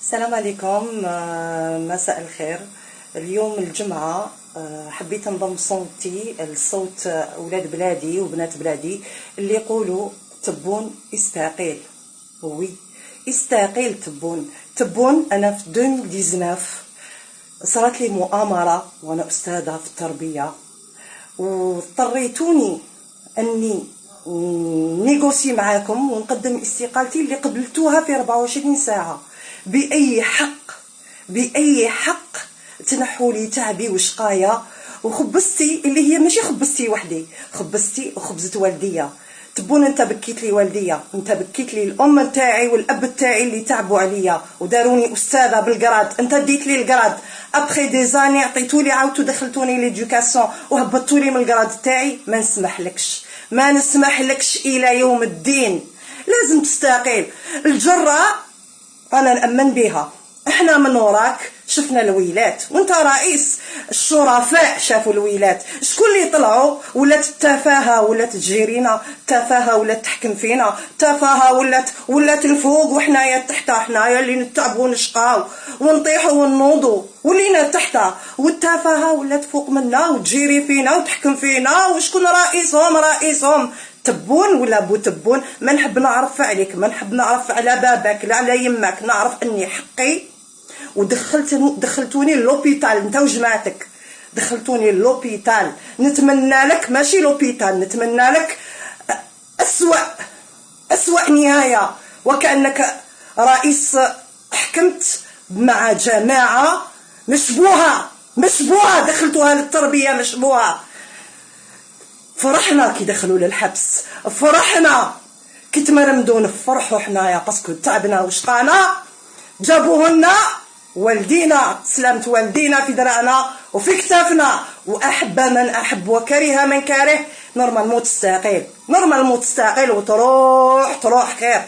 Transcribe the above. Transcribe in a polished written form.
السلام عليكم. مساء الخير. اليوم الجمعة. حبيت نضم صوتي لصوت أولاد بلادي وبنات بلادي اللي يقولوا تبون يستقيل. وي يستقيل تبون. أنا في 2019 صارت لي مؤامرة وأنا أستاذة في التربية، واضطريتوني أني نيغوسي معاكم ونقدم استقالتي اللي قبلتوها في 24 ساعة. بأي حق تنحوا لي تعبي وشقايا وخبزتي اللي هي ماشي خبزتي وحدي، خبزتي وخبزت والديا. تبون انت بكيت لي والديا، انت بكيت لي الام تاعي والاب تاعي اللي تعبوا عليا وداروني استاذه بالقراد. انت ديت لي القراد ابخي دي زاني، عطيتولي عاودتو دخلتوني ليدوكاسيون وهبطتولي من القراد تاعي. ما نسمحلكش الى يوم الدين. لازم تستقيل. الجرة انا نأمن بها، احنا من وراك شفنا الويلات وانت رئيس الشرفاء شافوا الويلات. شكون اللي طلعوا؟ ولات التفاهه، ولات تجيرينا التفاهه، ولات تحكم فينا التفاهه، ولات الفوق وحنايا تحت. حنايا اللي نتعبوا ونشقاو ونطيحوا ونوضوا ولينا تحت، والتفاهه ولات فوق منا وتجيري فينا وتحكم فينا. وشكون رئيسهم؟ تبون ولا بو تبون؟ ما نحب نعرف عليك، ما نحب نعرف على باباك لا على يماك. نعرف اني حقي ودخلتوني لوبيتال انت وجماعتك، دخلتوني لوبيتال. نتمنى لك ماشي لوبيتال، نتمنى لك أسوأ نهاية، وكأنك رئيس حكمت مع جماعة مشبوهة دخلتوها للتربية مشبوهة. فرحنا كي دخلوا للحبس، فرحنا كي تمرمدوا، نفرحوا حنايا باسكو تعبنا وشقانا. جابوهن والدينا، سلامت والدينا في دراعنا وفي كتافنا، واحب من احب وكره من كره. نورمالمون تستقيل وتروح خير.